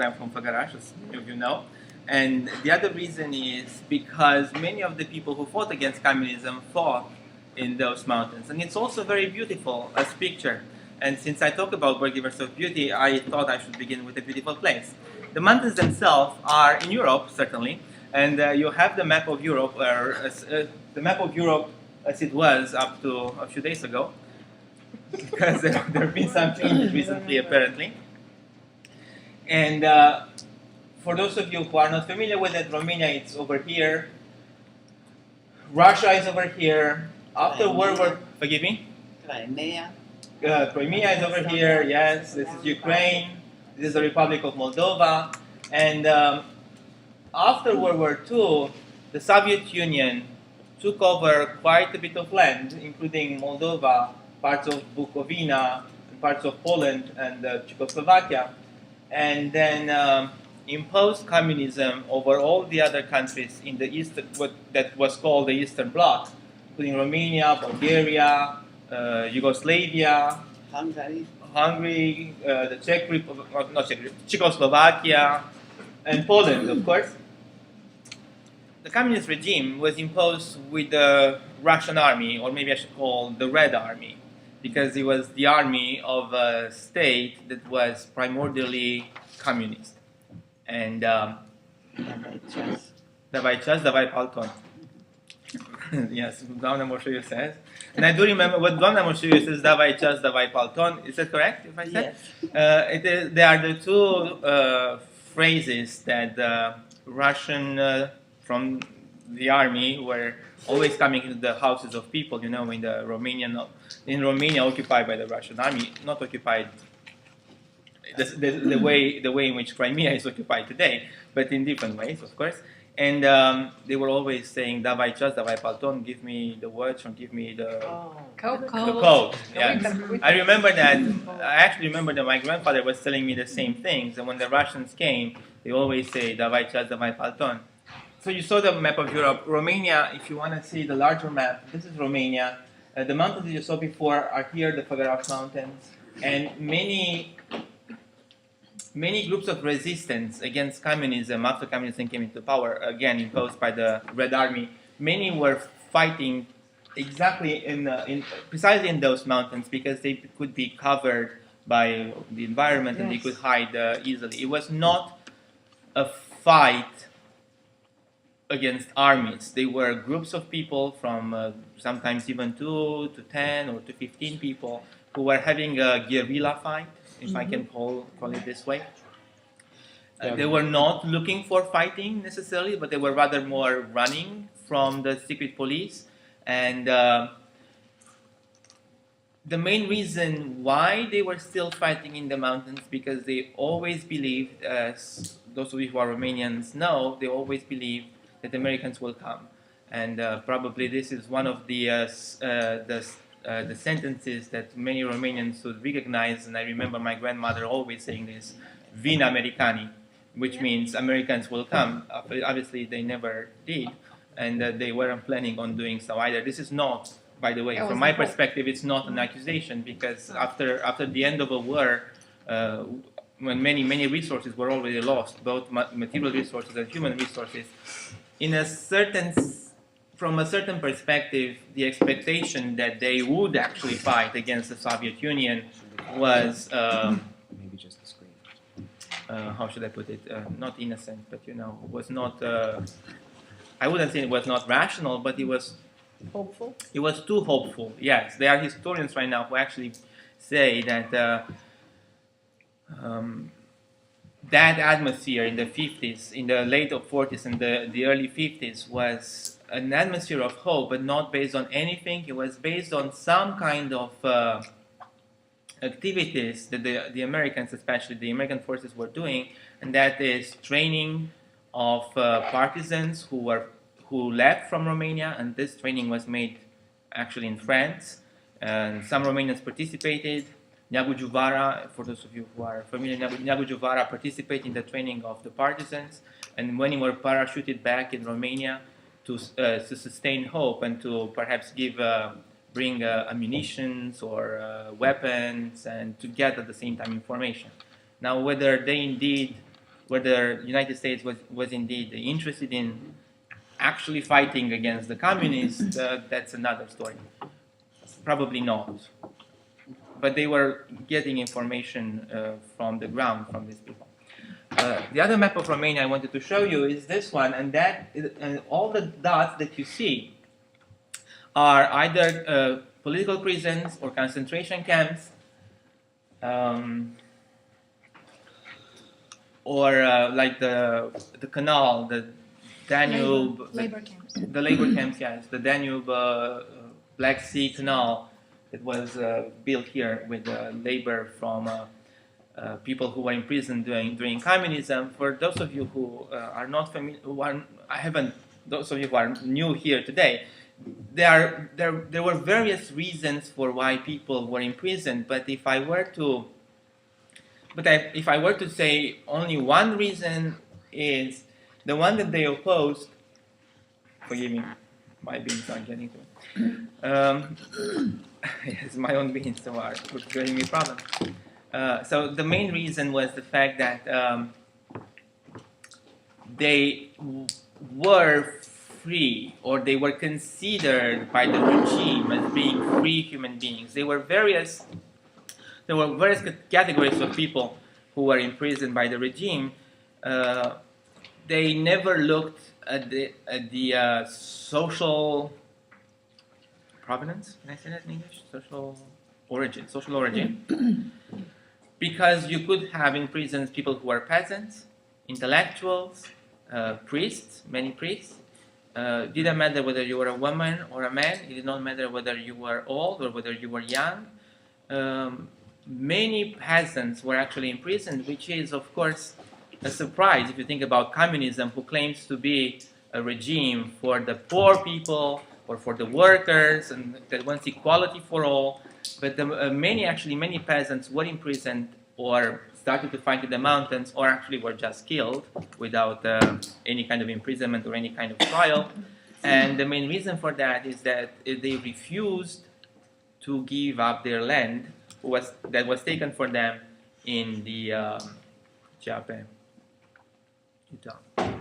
I'm from Făgăraș, as many of you know. And the other reason is because many of the people who fought against communism fought in those mountains. And it's also very beautiful as picture. And since I talk about birth of beauty, I thought I should begin with a beautiful place. The mountains themselves are in Europe, certainly. And you have the map of Europe, the map of Europe as it was up to a few days ago, because there have been some changes recently, apparently. And for those of you who are not familiar with it, Romania is over here. Russia is over here. After World War, forgive me? Crimea. Crimea is over here, yes. This is Ukraine. This is the Republic of Moldova. And after World War II, the Soviet Union took over quite a bit of land, including Moldova, parts of Bukovina, and parts of Poland and Czechoslovakia, and then imposed communism over all the other countries in the East, what that was called the Eastern Bloc, including Romania, Bulgaria, Yugoslavia, Hungary, the Czech Republic, not Czech Republic, Czechoslovakia, and Poland, of course. The communist regime was imposed with the Russian army, or maybe I should call the Red Army, because it was the army of a state that was primordially communist. And Davai Chas, Davai Palton. Yes, Doamna Moșuiu says. And I do remember what Doamna Moșuiu says, Davai Chas, Davai Palton. Is that correct, if I said? Yes. They are the two phrases that the Russian from the army were always coming into the houses of people, you know, in Romania occupied by the Russian army, not occupied the way in which Crimea is occupied today, but in different ways, of course. And they were always saying, Davai Chas, Davai Palton, give me the words, or give me the code. Yes. I remember that, I actually remember that my grandfather was telling me the same things, and when the Russians came, they always say, Davai Chas, Davai Palton. So you saw the map of Europe. Romania, if you want to see the larger map, this is Romania. The mountains that you saw before are here, the Făgăraș Mountains, and many groups of resistance against communism after communism came into power, again imposed by the Red Army. Many were fighting exactly precisely in those mountains because they could be covered by the environment and they could hide easily. It was not a fight against armies. They were groups of people from sometimes even 2 to 10 or to 15 people who were having a guerrilla fight, if I can call it this way. They were not looking for fighting necessarily, but they were rather more running from the secret police. And the main reason why they were still fighting in the mountains, because they always believed, as those of you who are Romanians know, they always believed that Americans will come. And probably this is one of the sentences that many Romanians would recognize, and I remember my grandmother always saying this, Vin Americani, which means Americans will come. Obviously they never did, and they weren't planning on doing so either. This is not, by the way, from my perspective, it's not an accusation, because after the end of a war, when many resources were already lost, both material resources and human resources, from a certain perspective, the expectation that they would actually fight against the Soviet Union was, maybe just the screen. How should I put it? Not innocent, but was not. I wouldn't say it was not rational, but it was hopeful. It was too hopeful. Yes, there are historians right now who actually say that that atmosphere in the 50s, in the late 40s and the early 50s was an atmosphere of hope, but not based on anything. It was based on some kind of activities that the Americans, especially the American forces, were doing, and that is training of partisans who left from Romania, and this training was made actually in France, and some Romanians participated. Neagu Juvara, for those of you who are familiar, Neagu Juvara participated in the training of the partisans, and when they were parachuted back in Romania to sustain hope and to perhaps bring ammunitions or weapons and to get at the same time information. Now, whether they indeed whether the United States was indeed interested in actually fighting against the communists, that's another story. Probably not. But they were getting information from the ground from these people. The other map of Romania I wanted to show you is this one, and all the dots that you see are either political prisons or concentration camps, or like the canal, the Danube, labor camps. the labor camps, yes, the Danube Black Sea Canal that was built here with labor from people who were imprisoned during communism. For those of you who are not familiar, those of you who are new here today, there were various reasons for why people were imprisoned. But if I were to say only one reason is the one that they opposed. Forgive me, my beans aren't getting to it. Yes, my own beans are giving me problems. So the main reason was the fact that they were free, or they were considered by the regime as being free human beings. There were various categories of people who were imprisoned by the regime. They never looked at the social provenance. Can I say that in English? Social origin. Because you could have in prisons people who are peasants, intellectuals, priests, many priests. It didn't matter whether you were a woman or a man. It did not matter whether you were old or whether you were young. Many peasants were actually imprisoned, which is, of course, a surprise if you think about communism, who claims to be a regime for the poor people or for the workers, and that wants equality for all. But many peasants were imprisoned or started to fight in the mountains, or actually were just killed without any kind of imprisonment or any kind of trial. And the main reason for that is that they refused to give up their land that was taken for them in the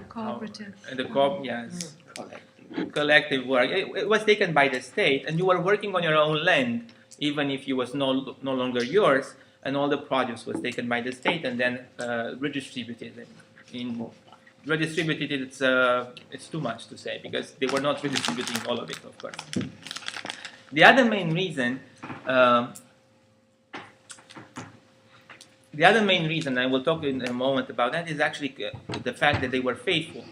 Cooperative. Yes. Collective work. It was taken by the state, and you were working on your own land, even if it was no longer yours, and all the produce was taken by the state and then redistributed. Redistributed, it's too much to say, because they were not redistributing all of it, of course. The other main reason, I will talk in a moment about that, is actually the fact that they were faithful.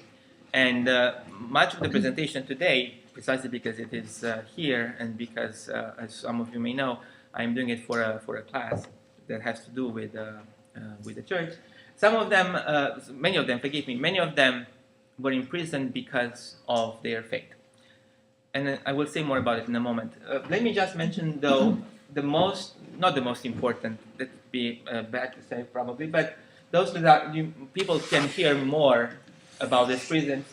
And much of the presentation today, precisely because it is here, and because, as some of you may know, I'm doing it for a class that has to do with the church. Some of them, many of them were imprisoned because of their faith. And I will say more about it in a moment. Let me just mention, though, not the most important, that would be bad to say probably, but those that people can hear more about these prisons.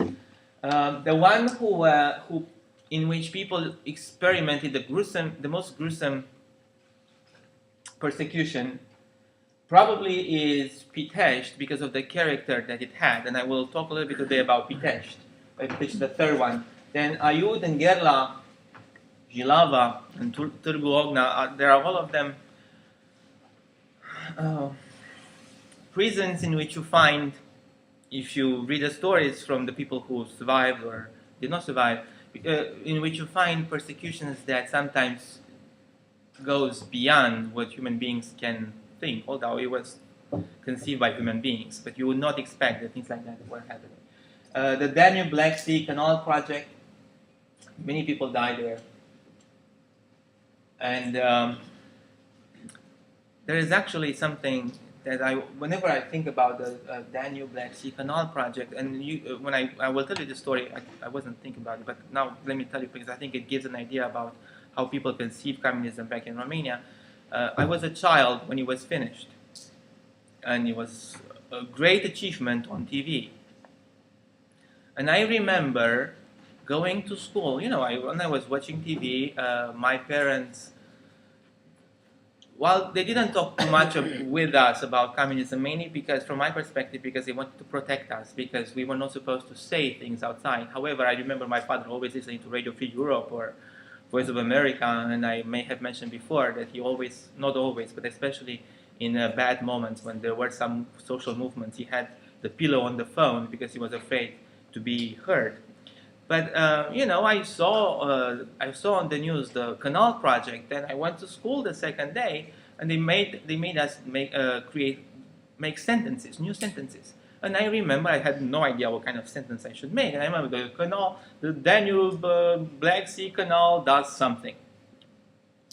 The one in which people experimented the most gruesome persecution probably is Petrescu, because of the character that it had. And I will talk a little bit today about Petrescu, the third one. Then Aiud and Gherla, Jilava and Târgu Ogna, there are all of them prisons in which you find, if you read the stories from the people who survived or did not survive, in which you find persecutions that sometimes goes beyond what human beings can think, although it was conceived by human beings, but you would not expect that things like that were happening. The Danube Black Sea Canal project, many people died there. And there is actually something that whenever I think about the Danube Black Sea Canal project, and when I will tell you the story, I wasn't thinking about it, but now let me tell you, because I think it gives an idea about how people conceive communism back in Romania. I was a child when it was finished, and it was a great achievement on TV. And I remember going to school. When I was watching TV, my parents Well, they didn't talk too much with us about communism, mainly because, from my perspective, because they wanted to protect us, because we were not supposed to say things outside. However, I remember my father always listening to Radio Free Europe or Voice of America, and I may have mentioned before that he always, not always, but especially in bad moments when there were some social movements, he had the pillow on the phone because he was afraid to be heard. But I saw on the news the canal project, and I went to school the second day, and they made us make sentences, new sentences. And I remember I had no idea what kind of sentence I should make. And I remember the canal, the Danube Black Sea Canal does something,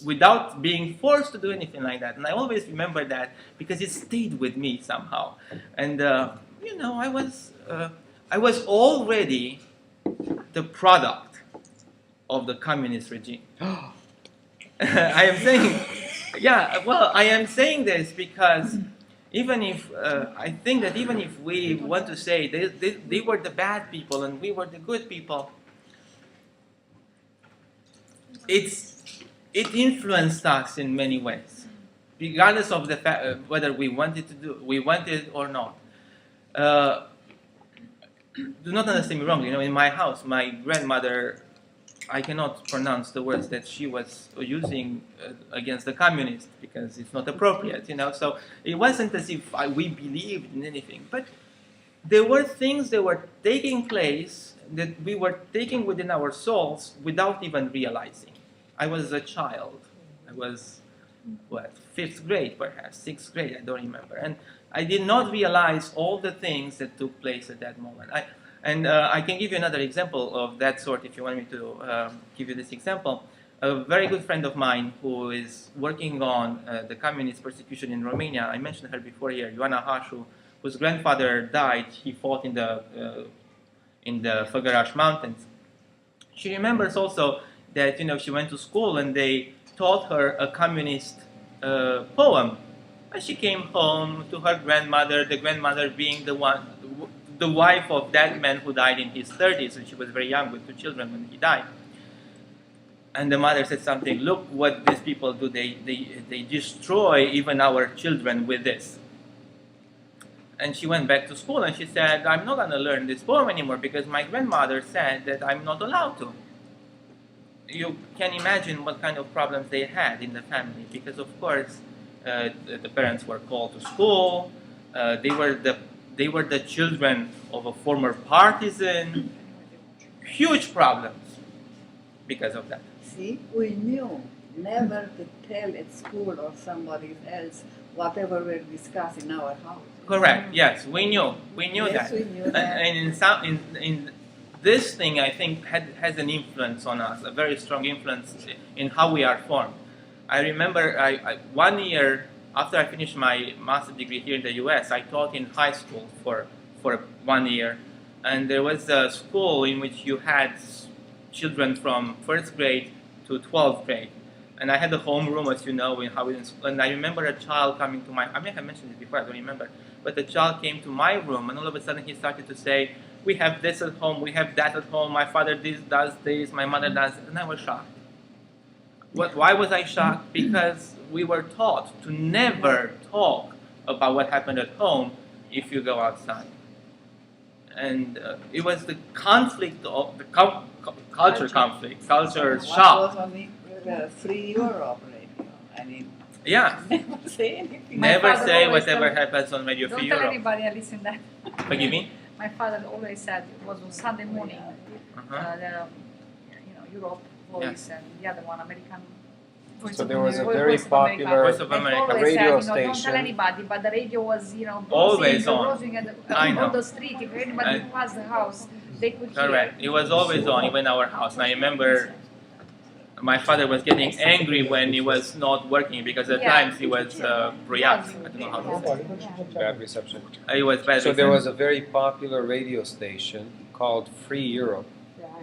without being forced to do anything like that. And I always remember that because it stayed with me somehow. And I was already the product of the communist regime. I am saying, I am saying this because even if I think that even if we want to say they were the bad people and we were the good people, it influenced us in many ways, regardless of the fact whether we wanted it or not. Do not understand me wrongly. In my house, my grandmother, I cannot pronounce the words that she was using against the communists because it's not appropriate. So it wasn't as if we believed in anything, but there were things that were taking place that we were taking within our souls without even realizing. I was a child. I was, 5th grade perhaps, 6th grade, I don't remember. And I did not realize all the things that took place at that moment. I can give you another example of that sort if you want me to give you this example. A very good friend of mine who is working on the communist persecution in Romania, I mentioned her before here, Ioana Hașu, whose grandfather died. He fought in the Făgăraș Mountains. She remembers also that she went to school and they taught her a communist poem. And she came home to her grandmother, the grandmother being the wife of that man who died in his 30s, and she was very young with 2 children when he died. And the mother said something, look what these people do, they destroy even our children with this. And she went back to school and she said, I'm not going to learn this poem anymore because my grandmother said that I'm not allowed to. You can imagine what kind of problems they had in the family because, of course, the parents were called to school. They were the children of a former partisan. Huge problems because of that. See, we knew never to tell at school or somebody else whatever we discuss in our house. Correct. Yes, we knew. We knew Yes, that. we knew that. And in this thing, I think has an influence on us, a very strong influence in how we are formed. I remember 1 year after I finished my master's degree here in the U.S., I taught in high school for 1 year, and there was a school in which you had children from 1st grade to 12th grade, and I had a homeroom, as you know, and I remember a child coming to I may have mentioned it before, I don't remember, but the child came to my room, and all of a sudden he started to say, we have this at home, we have that at home, my father does this, my mother does it, and I was shocked. Why was I shocked? Because we were taught to never talk about what happened at home if you go outside. And it was the conflict of the culture conflict, culture What shock. was on the Free Europe radio? I mean, Yeah, never say anything. My never father say always whatever told- happens on Radio Don't Free tell Europe. anybody, I listen that. Forgive me? My father always said it was on Sunday morning, Uh-huh. Europe Voice and the other one, American Voice So of there was a America. very Voice of America. popular Voice of America. They always radio said, don't tell station. anybody, but the radio was, Always on. buzzing I know. on the street. If anybody And- passed the house, they could Correct. It was always on, even our house. And I remember my father was getting angry when it was not working because at Yeah. times he was react. I don't know how to say it. Bad reception. It was bad. So there was a very popular radio station called Free Europe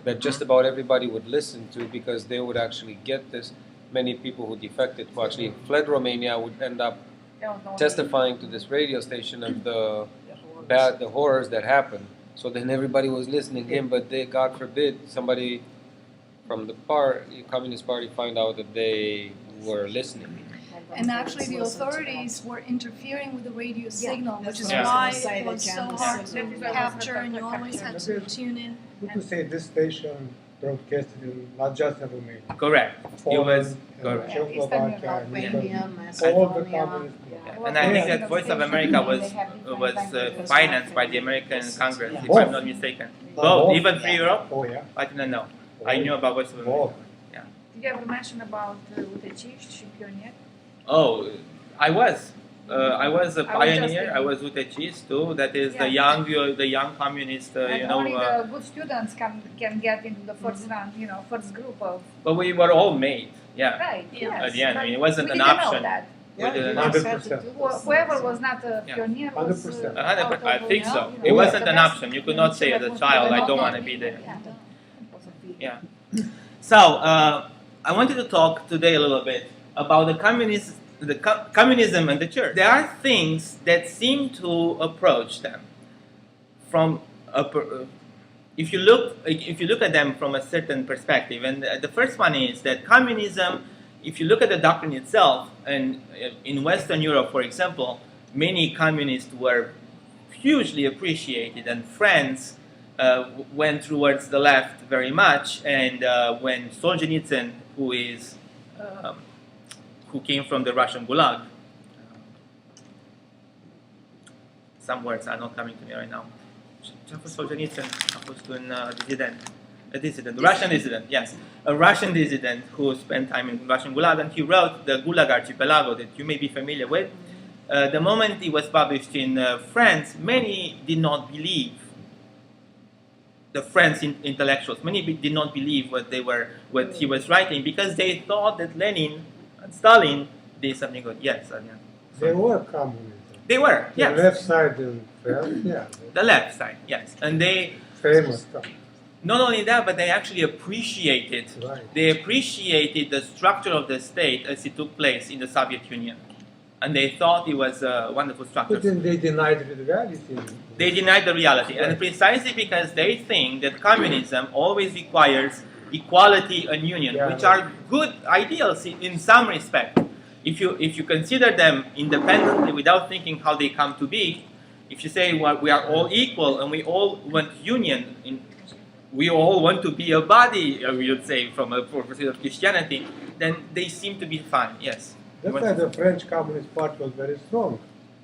that just about everybody would listen to because they would actually get this. Many people who defected, who actually fled Romania, would end up testifying to this radio station of the horrors that happened. So then everybody was listening to him, but they, God forbid, somebody from the Communist Party find out that they were listening. And actually, the authorities were interfering with the radio signal, which is Yeah. why Say it they was so can hard listen. to capture, and you always had to tune in. Good to say this station broadcasted in not just in Romania. Correct. It was correct. Czechoslovakia, and Albania, all the Macedonia. communist. And I think that Voice of America was financed by the American Congress, if I'm not mistaken. Both, even Free Europe. Oh yeah. I didn't know. I knew about Voice of America. Both. Did you ever mention about Uteciști și Pionier? Oh, I was. I was a I was pioneer. just- I was Uteciști too. That is Yeah. the young communist. And only the good students can get into the first round, first group of. But we were all made. Yeah. Right. Yeah. Yes. At the end, I but mean, it wasn't we an didn't option. Know that. We didn't know. 100%. Whoever was not a Yeah. pioneer was. 100%. I think so. You know, It Yeah. wasn't the an best- option. You could not say as a child, I don't want to be there. Yeah. Yeah. So I wanted to talk today a little bit about communism and the church. There are things that seem to approach them from if you look at them from a certain perspective. And the first one is that communism, if you look at the doctrine itself, and in Western Europe, for example, many communists were hugely appreciated, and France went towards the left very much. And when Solzhenitsyn, who came from the Russian Gulag, some words are not coming to me right now. Ce a fost Solzhenitsyn? A fost un dissident, Russian dissident, yes. A Russian dissident who spent time in Russian Gulag, and he wrote the Gulag Archipelago that you may be familiar with. The moment it was published in France, many did not believe. The French intellectuals, many did not believe what he was writing, because they thought that Lenin and Stalin did something good. Yes, Adrian. They were communism. They were, The yes. left side in France, yeah. The left side, yes. And they, Famous communist. not only that, but they actually appreciated. Right. They appreciated the structure of the state as it took place in the Soviet Union, and they thought it was a wonderful structure. But then they denied the reality. They denied the reality, and Right. precisely because they think that communism always requires equality and union, Yeah, which right. are good ideals in some respect. If you consider them independently without thinking how they come to be, if you say, well, we are all equal and we all want union, we all want to be a body, we would say, from a perspective of Christianity, then they seem to be fine. Yes. That's why the French Communist Party was very strong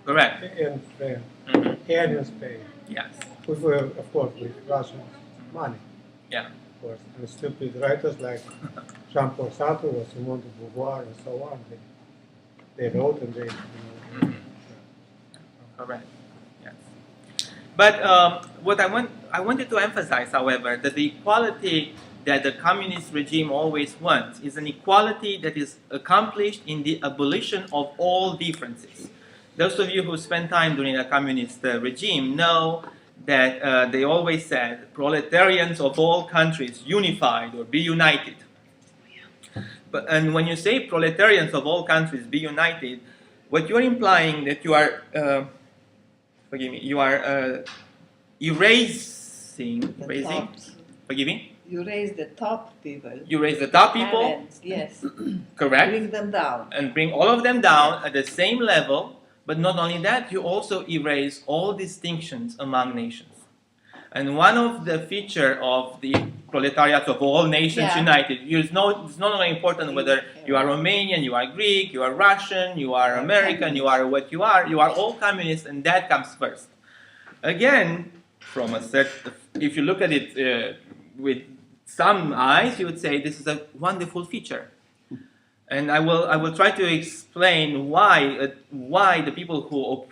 Correct. in France Mhm. and in Spain. Yes. With, of course, with Russian money, Yeah. of course. And stupid writers like Jean-Paul Sartre or Simone de Beauvoir and so on. They wrote and they, Mhm. Correct. Yes. But what I wanted to emphasize, however, that the equality that the communist regime always wants is an equality that is accomplished in the abolition of all differences. Those of you who spent time during the communist regime know that they always said, proletarians of all countries unified or be united. And when you say proletarians of all countries be united, what you're implying that you are, you are erasing, forgive me? You raise the top people. You raise the top people, Parents, yes. correct, Bring them down. and bring all of them down at the same level, but not only that, you also erase all distinctions among nations. And one of the features of the proletariat of all nations Yeah. united, it's not only important whether you are Romanian, you are Greek, you are Russian, you are American, you are what you are all communists, and that comes first. Again, from a certain, if you look at it with some eyes, you would say this is a wonderful feature. And I will try to explain why the people who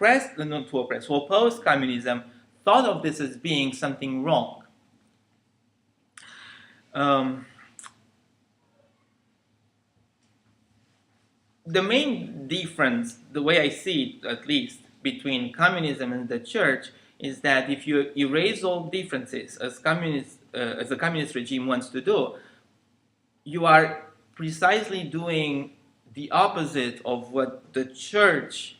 who opposed communism thought of this as being something wrong. The main difference, the way I see it at least, between communism and the church is that if you erase all differences, as the communist regime wants to do, you are precisely doing the opposite of what the church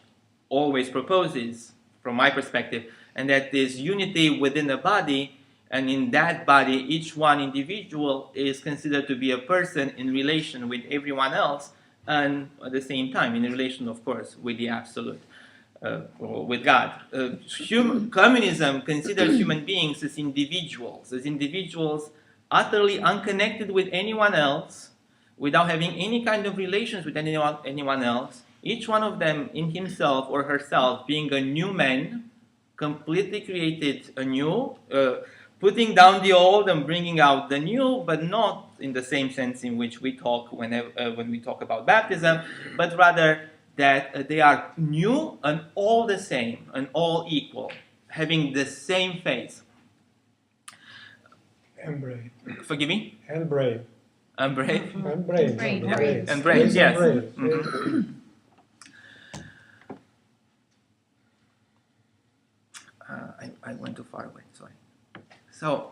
always proposes, from my perspective, and that is unity within a body, and in that body, each one individual is considered to be a person in relation with everyone else, and at the same time, in relation, of course, with the absolute, or with God. Communism considers human beings as individuals utterly unconnected with anyone else, without having any kind of relations with anyone else, each one of them in himself or herself being a new man, completely created anew, putting down the old and bringing out the new, but not in the same sense in which we talk when we talk about baptism, but rather that they are new and all the same and all equal, having the same faith. And brave. Forgive me? And brave. And brave? And brave. Brave. And brave. And brave, yes. Brave. Mhm. I went too far away, sorry. So,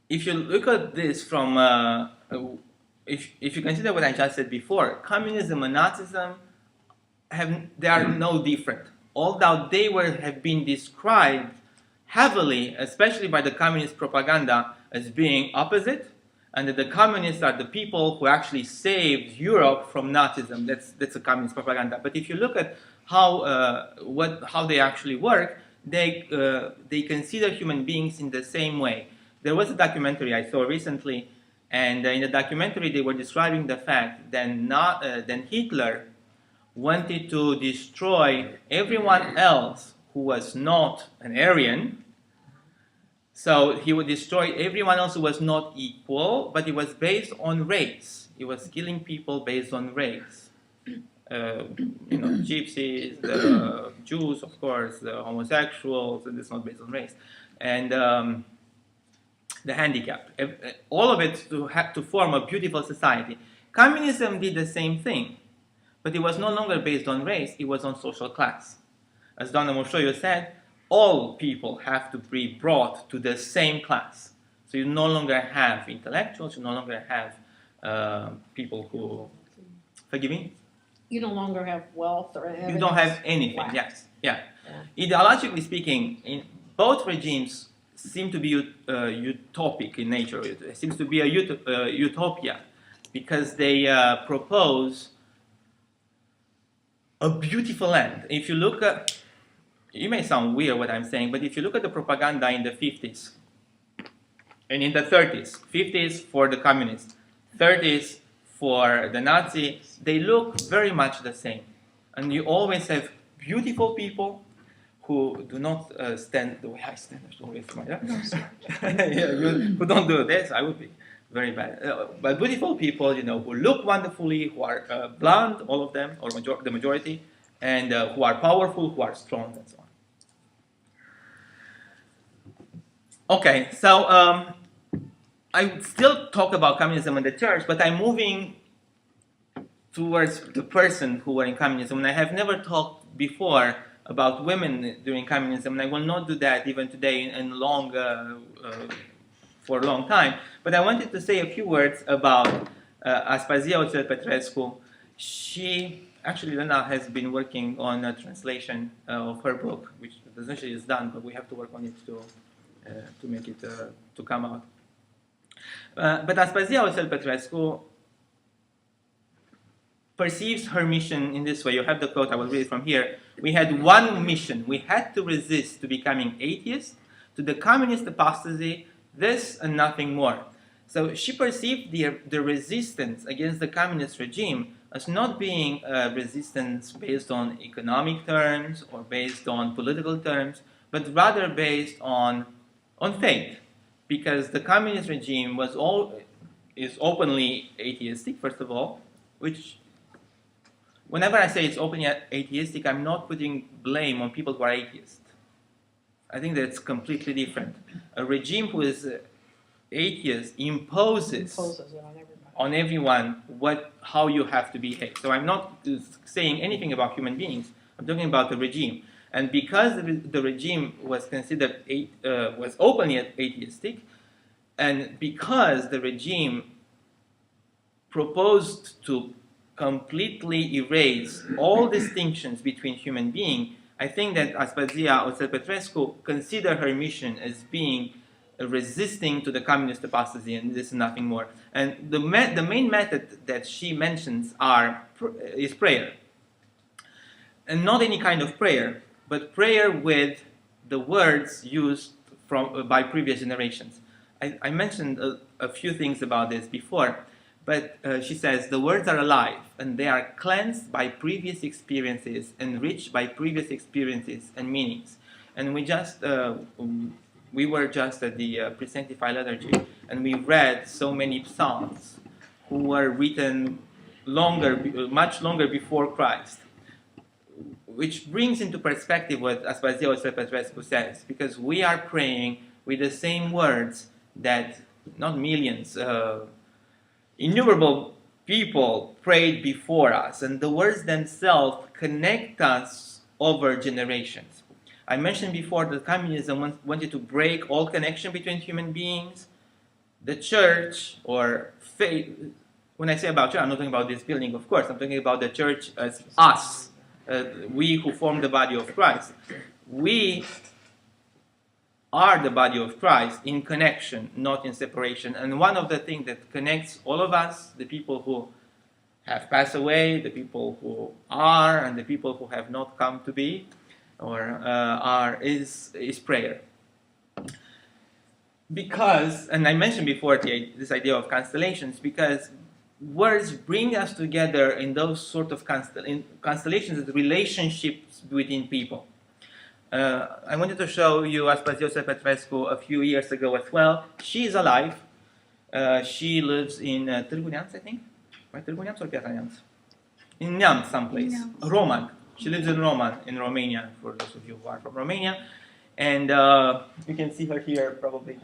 if you look at this from, if you consider what I just said before, communism and Nazism they are no different. Although they have been described heavily, especially by the communist propaganda, as being opposite, and that the communists are the people who actually saved Europe from Nazism. That's a communist propaganda. But if you look at how they actually work, they consider human beings in the same way. There was a documentary I saw recently, and in the documentary they were describing the fact that Hitler wanted to destroy everyone else who was not an Aryan. So he would destroy everyone else who was not equal, but it was based on race. He was killing people based on race. Gypsies, the Jews, of course, the homosexuals, and it's not based on race. And the handicapped. All of it to form a beautiful society. Communism did the same thing, but it was no longer based on race, it was on social class. As Donna Moshoyo said, all people have to be brought to the same class. So you no longer have intellectuals, you no longer have people who, forgive me? You no longer have wealth or You don't have anything, yes. Yeah. Ideologically speaking, both regimes seem to be utopic in nature. It seems to be a utopia because they propose a beautiful land. If you look at, it may sound weird what I'm saying, but if you look at the propaganda in the 50s and in the 30s, 50s for the communists, 30s for the Nazi, they look very much the same. And you always have beautiful people who do not stand the way I stand. Always who don't do this, I would be very bad. But beautiful people, who look wonderfully, who are blonde, all of them, or the majority, and who are powerful, who are strong, and so on. Okay, so I still talk about communism and the church, but I'm moving towards the person who were in communism. And I have never talked before about women during communism, and I will not do that even today for a long time. But I wanted to say a few words about Aspazia Otel Petrescu. She, actually, Lena has been working on a translation of her book, which essentially is done, but we have to work on it to make it to come out. But Aspazia Otel Petrescu perceives her mission in this way. You have the quote, I will read it from here. We had one mission. We had to resist to becoming atheists, to the communist apostasy, this and nothing more. So she perceived the resistance against the communist regime as not being a resistance based on economic terms or based on political terms, but rather based on faith. Because the communist regime is openly atheistic, first of all, which whenever I say it's openly atheistic, I'm not putting blame on people who are atheists. I think that's completely different. A regime who is atheist imposes on everyone how you have to behave. So I'm not saying anything about human beings. I'm talking about the regime. And because the regime was considered was openly atheistic, and because the regime proposed to completely erase all distinctions between human beings, I think that Aspazia Otel Petrescu considered her mission as being resisting to the communist apostasy, and this is nothing more. And the main method that she mentions is prayer. And not any kind of prayer, but prayer with the words used by previous generations. I mentioned a few things about this before, but she says the words are alive and they are cleansed by previous experiences, enriched by previous experiences and meanings. And we were just at the pre-sanctified liturgy, and we read so many psalms who were written much longer before Christ, which brings into perspective what Aspazia Otel Petrescu says, because we are praying with the same words that not millions, innumerable people prayed before us, and the words themselves connect us over generations. I mentioned before that communism wanted to break all connection between human beings. The church, or faith, when I say about church, I'm not talking about this building, of course, I'm talking about the church as us, we who form the body of Christ. We are the body of Christ in connection, not in separation. And one of the things that connects all of us, the people who have passed away, the people who are, and the people who have not come to be, is prayer. Because, and I mentioned before this idea of constellations, because words bring us together in those sort of constellations, the relationships between people. I wanted to show you Aspazia Otel Petrescu a few years ago as well. She is alive. She lives in Târgu Neamț, I think. Right, Târgu Neamț or Piatra Neamț? In Neamț, someplace. Roman. She lives in Roman, in Romania, for those of you who are from Romania. And you can see her here, probably.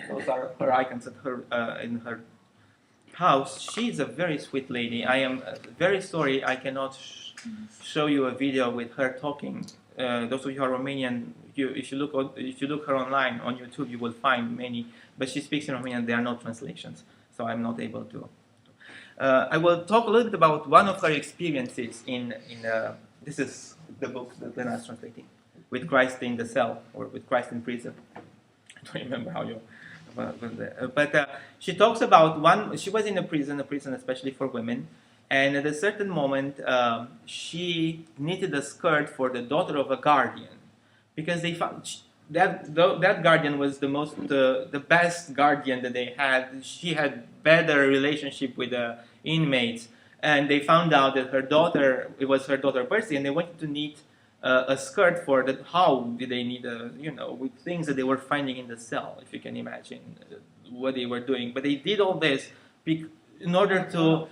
Those are her icons at in her house. She's a very sweet lady. I am very sorry I cannot show you a video with her talking. Those of you who are Romanian, if you look her online on YouTube, you will find many. But she speaks in Romanian. There are no translations, so I'm not able to. I will talk a little bit about one of her experiences in this is the book that Lena is translating, With Christ in the Cell, or With Christ in Prison. I don't remember how you... But she talks about she was in a prison especially for women, and at a certain moment she knitted a skirt for the daughter of a guardian, because they found that guardian was the best guardian that they had. She had better relationship with the inmates, and they found out that it was her daughter Percy, and they wanted to knit a skirt for that. How did they need with things that they were finding in the cell, if you can imagine what they were doing. But they did all this in order to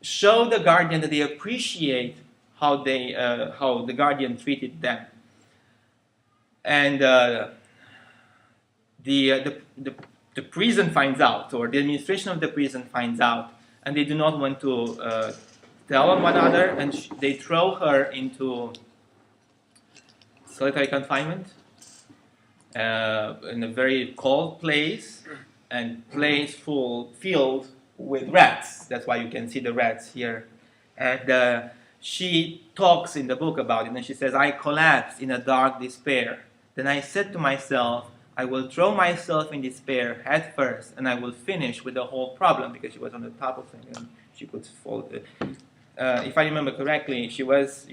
show the guardian that they appreciate how the guardian treated them. And the prison finds out, or the administration of the prison finds out, and they do not want to tell one another, and they throw her into solitary confinement in a very cold place, and filled with rats. That's why you can see the rats here. And she talks in the book about it, and she says, "I collapsed in a dark despair. Then I said to myself, I will throw myself in despair head first, and I will finish with the whole problem," because she was on the top of it, and she could fall. If I remember correctly, she was,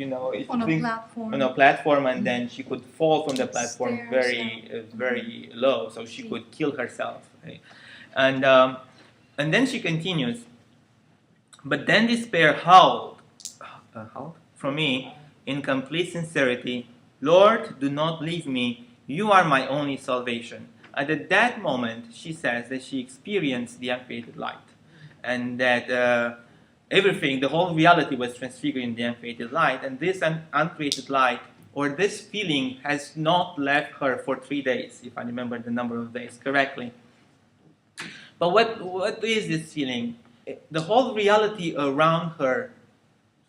on a platform, and then she could fall from the platform very low, so she could kill herself. Right? And then she continues. "But then despair howled from me in complete sincerity, 'Lord, do not leave me. You are my only salvation.' And at that moment, she says that she experienced the uncreated light, and that everything, the whole reality, was transfigured in the uncreated light. And this uncreated light, or this feeling, has not left her for 3 days, if I remember the number of days correctly. But what is this feeling? The whole reality around her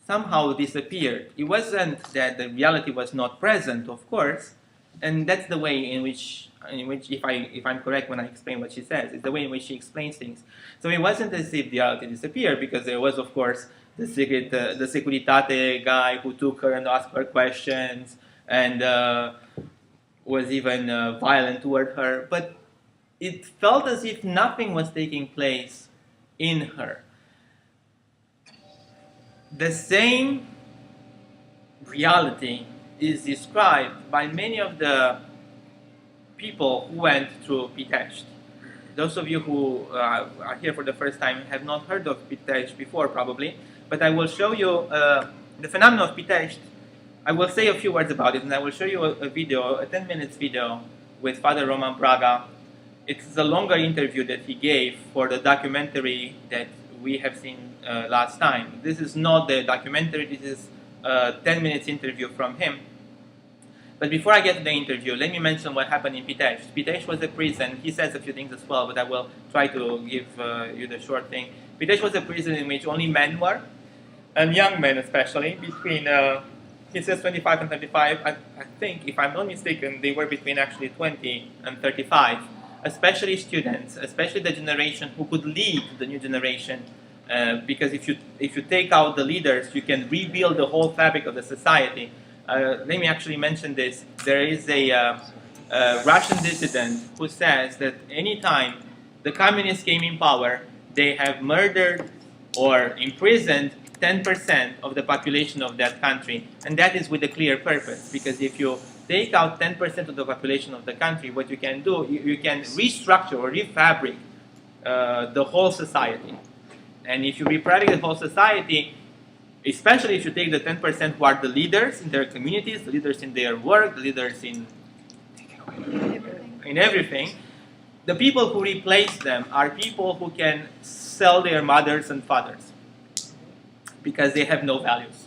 somehow disappeared. It wasn't that the reality was not present, of course, and that's the way in which if I'm correct when I explain what she says, it's the way in which she explains things. So it wasn't as if the reality disappeared, because there was, of course, the Securitate guy who took her and asked her questions and was even violent toward her. But it felt as if nothing was taking place in her. The same reality is described by many of the people who went through Pitești. Those of you who are here for the first time have not heard of Pitești before, probably, but I will show you the phenomenon of Pitești. I will say a few words about it, and I will show you a video, a 10 minutes video with Father Roman Braga. It's a longer interview that he gave for the documentary that we have seen last time. This is not the documentary, this is a 10 minutes interview from him. But before I get to the interview, let me mention what happened in Pitești. Pitești was a prison. He says a few things as well, but I will try to give you the short thing. Pitești was a prison in which only men were, and young men especially, between, he says 25 and 35. I think, if I'm not mistaken, they were between actually 20 and 35. Especially students, especially the generation who could lead the new generation. Because if you take out the leaders, you can rebuild the whole fabric of the society. Let me actually mention this. There is a Russian dissident who says that anytime the communists came in power, they have murdered or imprisoned 10% of the population of that country. And that is with a clear purpose, because if you take out 10% of the population of the country, what you can do, you can restructure or refabric the whole society. And if you refabric the whole society, especially if you take the 10% who are the leaders in their communities, the leaders in their work, the leaders in everything, the people who replace them are people who can sell their mothers and fathers because they have no values.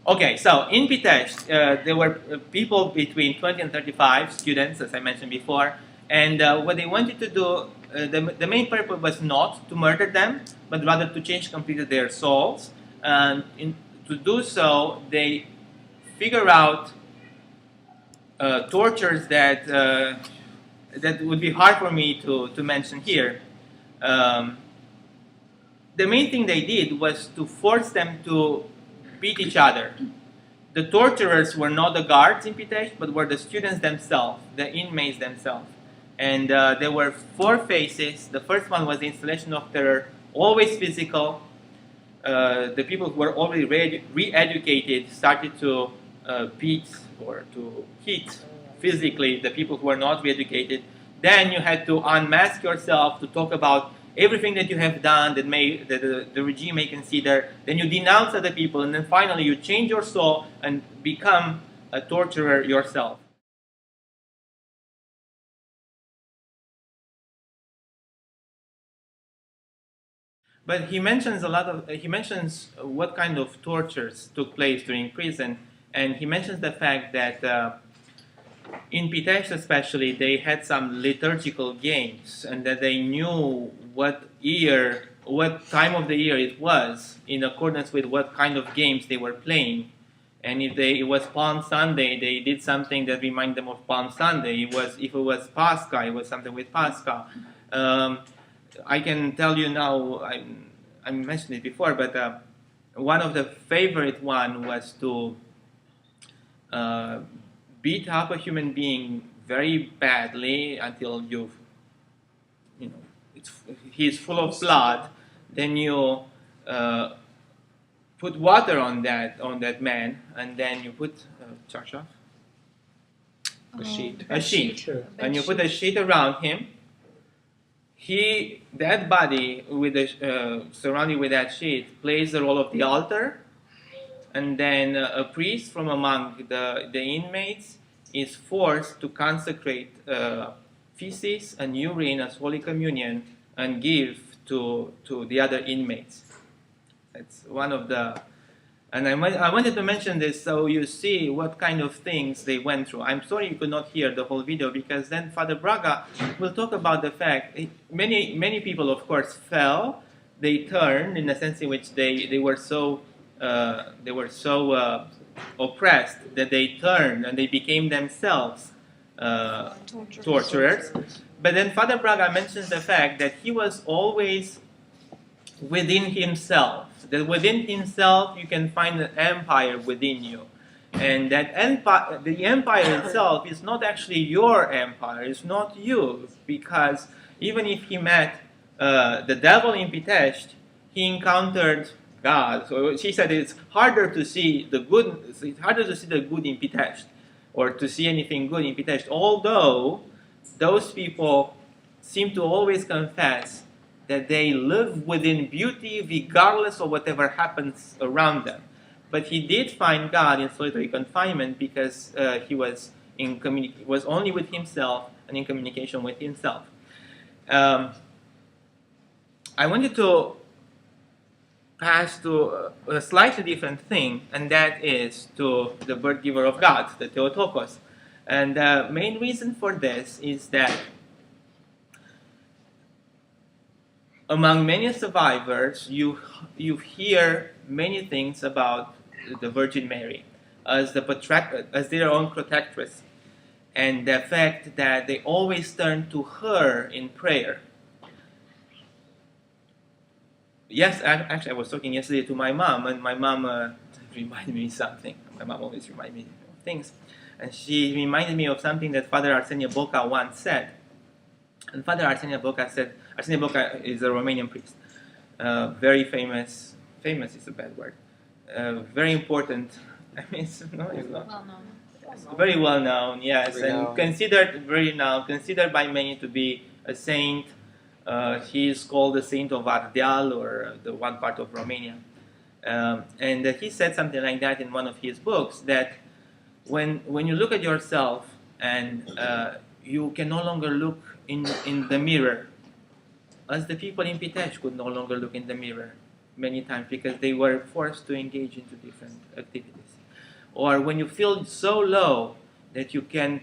Okay, so in Pitești, there were people between 20 and 35, students, as I mentioned before, and what they wanted to do, the main purpose was not to murder them, but rather to change completely their souls. And to do so, they figure out tortures that that would be hard for me to mention here. The main thing they did was to force them to beat each other. The torturers were not the guards in Pitești, but were the students themselves, the inmates themselves. And there were 4 phases. The first one was the installation of terror, always physical. The people who were already re-educated started to beat or to hit physically the people who were not re-educated. Then you had to unmask yourself to talk about everything that you have done that the regime may consider. Then you denounce other people, and then finally you change your soul and become a torturer yourself. But he mentions what kind of tortures took place during prison, and he mentions the fact that in Pitești especially, they had some liturgical games, and that they knew what time of the year it was, in accordance with what kind of games they were playing. And if it was Palm Sunday, they did something that reminded them of Palm Sunday. If it was Pascha, it was something with Pascha. I can tell you now, I mentioned it before, but one of the favorite one was to beat up a human being very badly until he's full of blood. Then you put water on that man, and then you put A sheet. A sheet, Sure. and you put a sheet around him. That body surrounded with that sheet plays the role of the altar, and then a priest from among the inmates is forced to consecrate feces and urine as Holy Communion and give to the other inmates. That's one of the... And I wanted to mention this so you see what kind of things they went through. I'm sorry you could not hear the whole video, because then Father Braga will talk about the fact many people, of course, fell. They turned in the sense in which they were so oppressed that they turned and they became themselves torturers. But then Father Braga mentions the fact that he was always within himself. That within himself you can find an empire within you. And that empire, the empire itself is not actually your empire, it's not you, because even if he met the devil in Pitești, he encountered God. So she said it's harder to see the good, it's harder to see the good in Pitești, or to see anything good in Pitești, although those people seem to always confess that they live within beauty regardless of whatever happens around them. But he did find God in solitary confinement because he was was only with himself and in communication with himself. I wanted to pass to a slightly different thing, and that is to the birth giver of God, the Theotokos. And the main reason for this is that among many survivors, you hear many things about the Virgin Mary as their own protectress, and the fact that they always turn to her in prayer. Yes, actually, I was talking yesterday to my mom, and my mom reminded me something. My mom always reminds me of things, and she reminded me of something that Father Arsenie Boca once said. And Father Arsenie Boca said, Arsenie Boca is a Romanian priest, very famous. Famous is a bad word. Very important. I mean, it's not. Well known. Very well known, yes, Renowned. and considered by many to be a saint. He is called the Saint of Ardeal, or the one part of Romania. And he said something like that in one of his books, that when you look at yourself and you can no longer look in the mirror, as the people in Pitești could no longer look in the mirror many times because they were forced to engage into different activities. Or when you feel so low that you do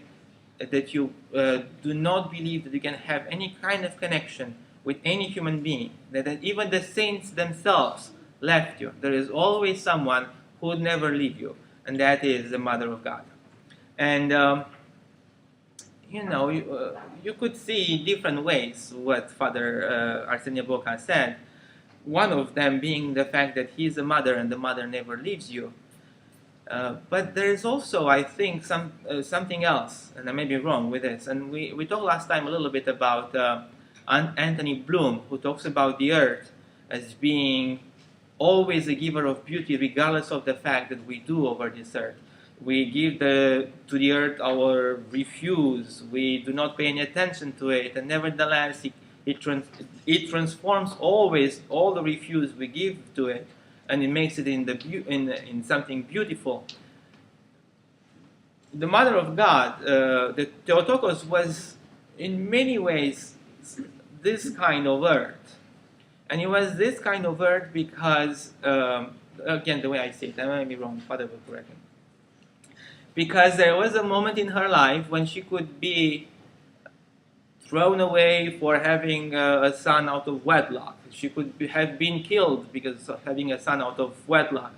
not believe that you can have any kind of connection with any human being, that even the saints themselves left you. There is always someone who would never leave you, and that is the Mother of God. And you could see different ways what Father Arsenie Boca said. One of them being the fact that he is a mother and the mother never leaves you. But there is also, I think, something else, and I may be wrong with this. And we talked last time a little bit about Anthony Bloom, who talks about the earth as being always a giver of beauty, regardless of the fact that we do over this earth. We give to the earth our refuse. We do not pay any attention to it, and nevertheless, it transforms always all the refuse we give to it, and it makes it in something beautiful. The Mother of God, the Theotokos, was in many ways this kind of earth. And it was this kind of earth because, again, the way I say it, I might be wrong, Father will correct me. Because there was a moment in her life when she could be thrown away for having a son out of wedlock. She could have been killed because of having a son out of wedlock.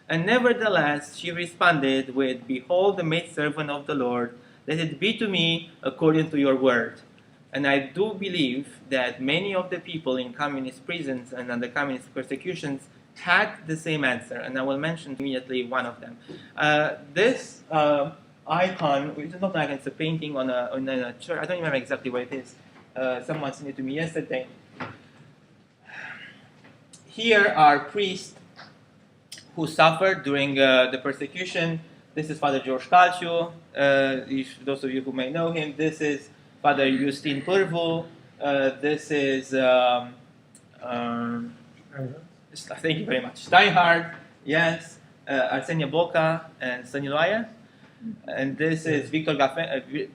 And nevertheless, she responded with, "Behold the maidservant of the Lord, let it be to me according to your word." And I do believe that many of the people in communist prisons and under communist persecutions had the same answer, and I will mention immediately one of them. This icon, which is not an icon, it's a painting on a church. I don't remember exactly what it is. Someone sent it to me yesterday. Here are priests who suffered during the persecution. This is Father George Calciu. Those of you who may know him, this is Father Justin Pârvu. This is thank you very much. Steinhardt, yes, Arsenie Boca and Stăniloae. And this is Victor Gafencu,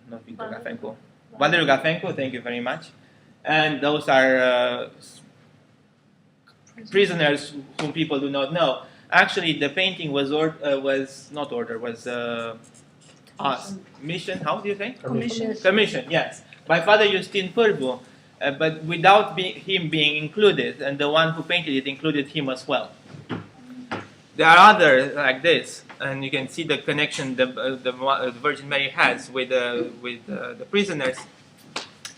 not Victor Gafencu, Valeriu Gafencu, thank you very much. And those are prisoners whom people do not know. Actually, the painting was mission, how do you say? Commission, yes, by Father Justin Pârvu. But without him being included, and the one who painted it included him as well. There are others like this, and you can see the connection the Virgin Mary has with the prisoners.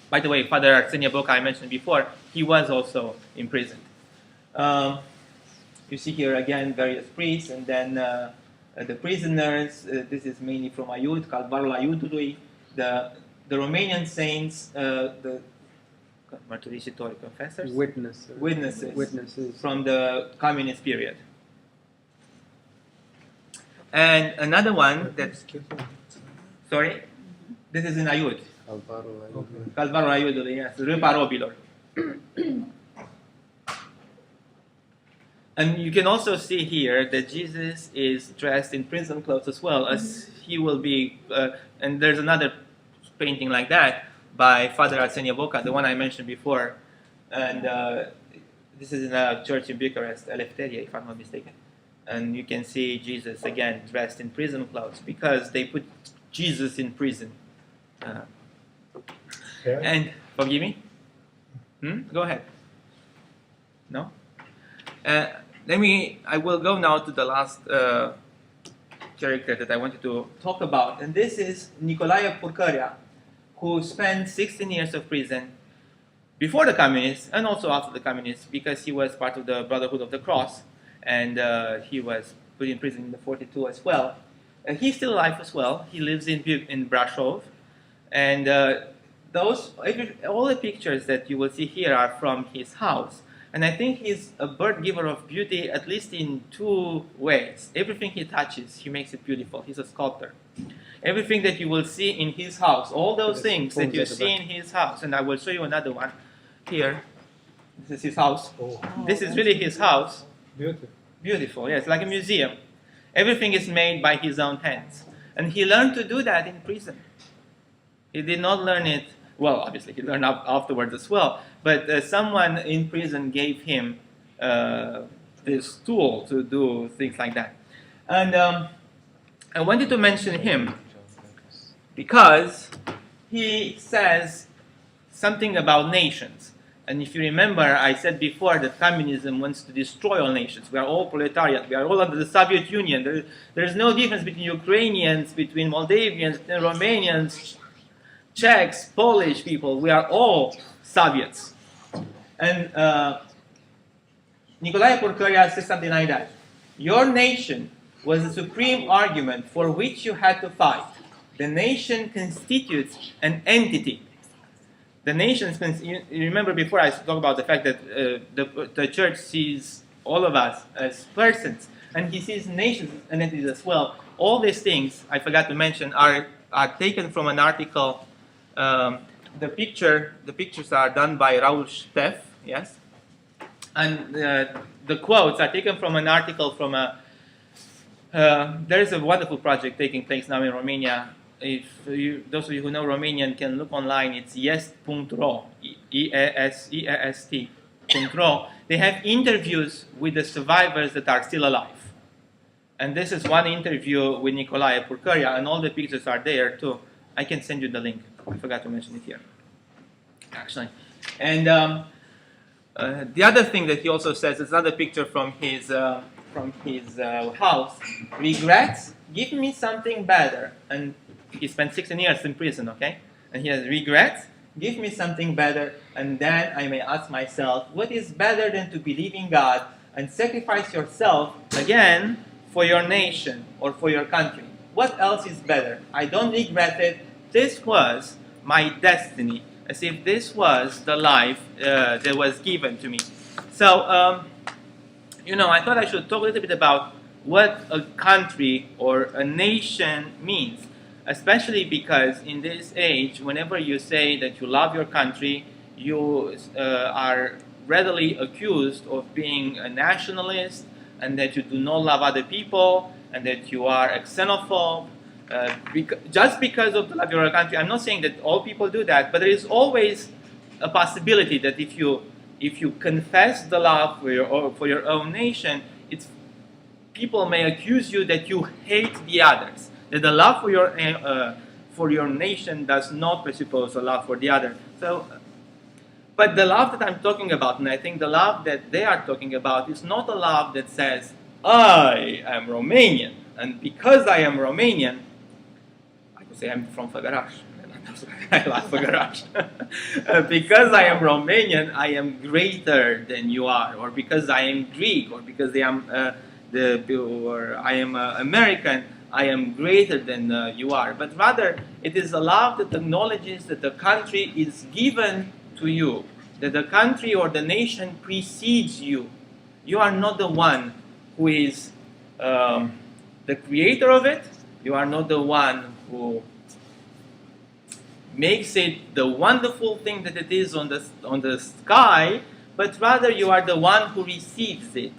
By the way, Father Arsenie Boca, I mentioned before, he was also imprisoned. You see here again various priests, and then the prisoners. This is mainly from Aiud, Calvarul Aiudului. The Romanian saints, the mărturisitori, confessors, witnesses from the communist period. And another one that, sorry, this is in Aiud. Calvarul Aiudului, yes, Râpa Robilor. And you can also see here that Jesus is dressed in prison clothes as well, as he will be, and there's another painting like that by Father Arsenie Boca, the one I mentioned before, and this is in a church in Bucharest, Eleftheria, if I'm not mistaken. And you can see Jesus again dressed in prison clothes because they put Jesus in prison. And forgive me? Go ahead. No? I will go now to the last character that I wanted to talk about, and this is Nicolae Purcarea, who spent 16 years of prison before the communists and also after the communists, because he was part of the Brotherhood of the Cross, and he was put in prison in the 42 as well. He's still alive as well. He lives in Brașov, and all the pictures that you will see here are from his house. And I think he's a bird giver of beauty, at least in two ways. Everything he touches, he makes it beautiful. He's a sculptor. Everything that you will see in his house, all those things that you see in his house, and I will show you another one here. This is his house. This is really his house. Beautiful. Beautiful, yes, like a museum. Everything is made by his own hands. And he learned to do that in prison. He did not learn it, well, obviously he learned afterwards as well, but someone in prison gave him this tool to do things like that. And I wanted to mention him because he says something about nations. And if you remember, I said before that communism wants to destroy all nations. We are all proletariat. We are all under the Soviet Union. There is no difference between Ukrainians, between Moldavians, between Romanians, Czechs, Polish people. We are all Soviets. And Nicolae Purcarea says something like that. Your nation was the supreme argument for which you had to fight. The nation constitutes an entity. The nations, you remember before I talked about the fact that the church sees all of us as persons, and he sees nations and entities as well. All these things, I forgot to mention, are taken from an article. The pictures are done by Raul Ștef, yes? And the quotes are taken from an article from there is a wonderful project taking place now in Romania. If those of you who know Romanian can look online, it's yes.ro, EAST.ro. They have interviews with the survivors that are still alive. And this is one interview with Nicolae Purcarea, and all the pictures are there too. I can send you the link. I forgot to mention it here, actually. And the other thing that he also says is another picture from his house. Regrets? Give me something better. And he spent 16 years in prison, okay? And he has regrets. Give me something better, and then I may ask myself, what is better than to believe in God and sacrifice yourself again for your nation or for your country? What else is better? I don't regret it. This was my destiny, as if this was the life that was given to me. So, I thought I should talk a little bit about what a country or a nation means. Especially because in this age, whenever you say that you love your country, you are readily accused of being a nationalist, and that you do not love other people, and that you are a xenophobe. Just because of the love of your country, I'm not saying that all people do that, but there is always a possibility that if you confess the love for your own nation, people may accuse you that you hate the others. That the love for your nation does not presuppose a love for the other. So, but the love that I'm talking about, and I think the love that they are talking about, is not a love that says, I am Romanian, and because I am Romanian, I could say I'm from Făgăraș. I love Făgăraș. Because I am Romanian, I am greater than you are, or because I am Greek, or because I am or I am American, I am greater than you are. But rather, it is a love that acknowledges that the country is given to you, that the country or the nation precedes you. You are not the one who is the creator of it. You are not the one who makes it the wonderful thing that it is on the sky, but rather you are the one who receives it.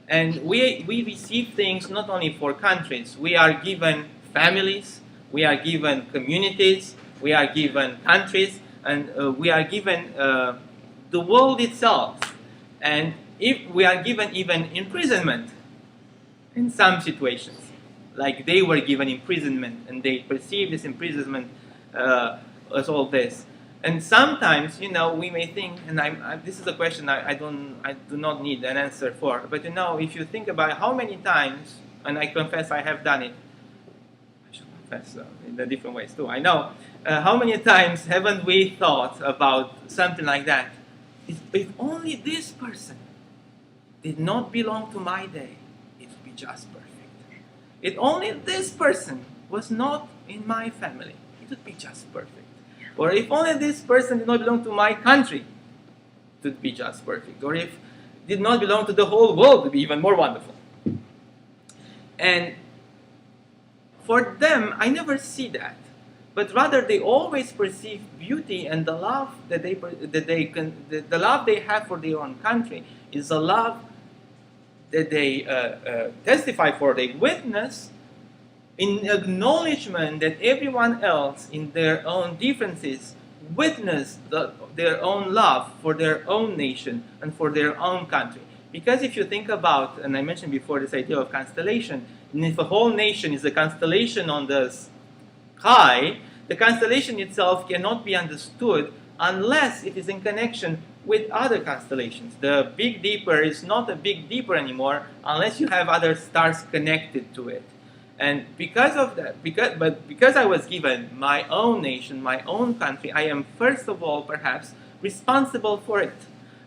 And we receive things not only for countries. We are given families, we are given communities, we are given countries, and we are given the world itself. And if we are given even imprisonment in some situations, like they were given imprisonment and they perceive this imprisonment as all this. And sometimes, we may think, and this is a question I do not need an answer for, but if you think about how many times, and I confess I have done it, I should confess in the different ways too, I know, how many times haven't we thought about something like that? If only this person did not belong to my day, it would be just perfect. If only this person was not in my family, it would be just perfect. Or if only this person did not belong to my country, it would be just perfect. Or if did not belong to the whole world, it would be even more wonderful. And for them, I never see that. But rather, they always perceive beauty and the love the love they have for their own country is a love that they testify for, they witness in acknowledgement that everyone else in their own differences witness their own love for their own nation and for their own country. Because if you think about, and I mentioned before this idea of constellation, and if a whole nation is a constellation on the sky, the constellation itself cannot be understood unless it is in connection with other constellations. The Big Dipper is not a Big Dipper anymore unless you have other stars connected to it. And because of that, because I was given my own nation, my own country, I am first of all perhaps responsible for it.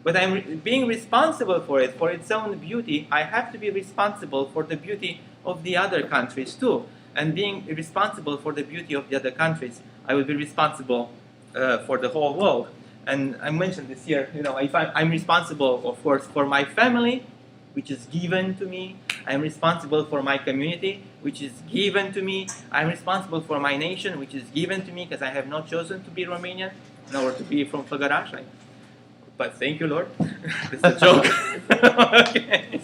But I'm being responsible for it, for its own beauty, I have to be responsible for the beauty of the other countries too. And being responsible for the beauty of the other countries, I will be responsible for the whole world. And I mentioned this here, if I'm responsible, of course, for my family, which is given to me. I'm responsible for my community, which is given to me. I'm responsible for my nation, which is given to me because I have not chosen to be Romanian, nor to be from Făgăraș. But thank you, Lord. It's a joke. Okay.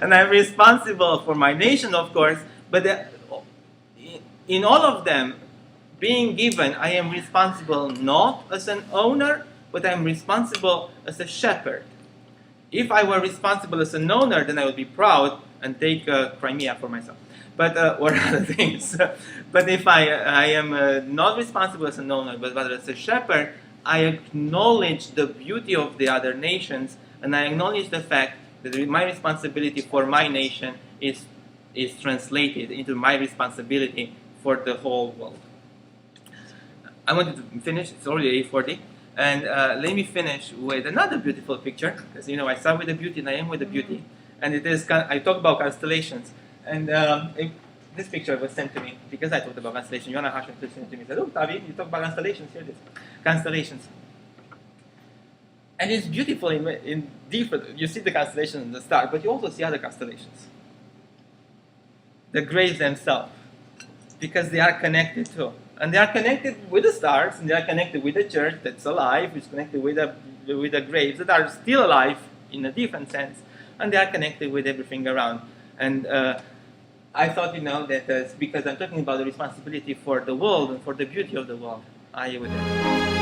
And I'm responsible for my nation, of course, but in all of them, being given, I am responsible not as an owner, but I'm responsible as a shepherd. If I were responsible as an owner, then I would be proud and take Crimea for myself, but or other things. But if I am not responsible as an owner, but rather as a shepherd, I acknowledge the beauty of the other nations, and I acknowledge the fact that my responsibility for my nation is translated into my responsibility for the whole world. I wanted to finish. It's already 8:40. And let me finish with another beautiful picture, because I start with the beauty and I end with the beauty. And it is, I talk about constellations. And this picture was sent to me because I talked about constellations. Ioana Hașan sent it to me and said, "Oh, Octavian, you talk about constellations, here it is. Constellations." And it's beautiful in different, you see the constellations and the star, but you also see other constellations. The graves themselves, because they are connected too. And they are connected with the stars, and they are connected with the church that's alive, it's connected with the graves that are still alive in a different sense, and they are connected with everything around. And I thought, that because I'm talking about the responsibility for the world and for the beauty of the world, I would.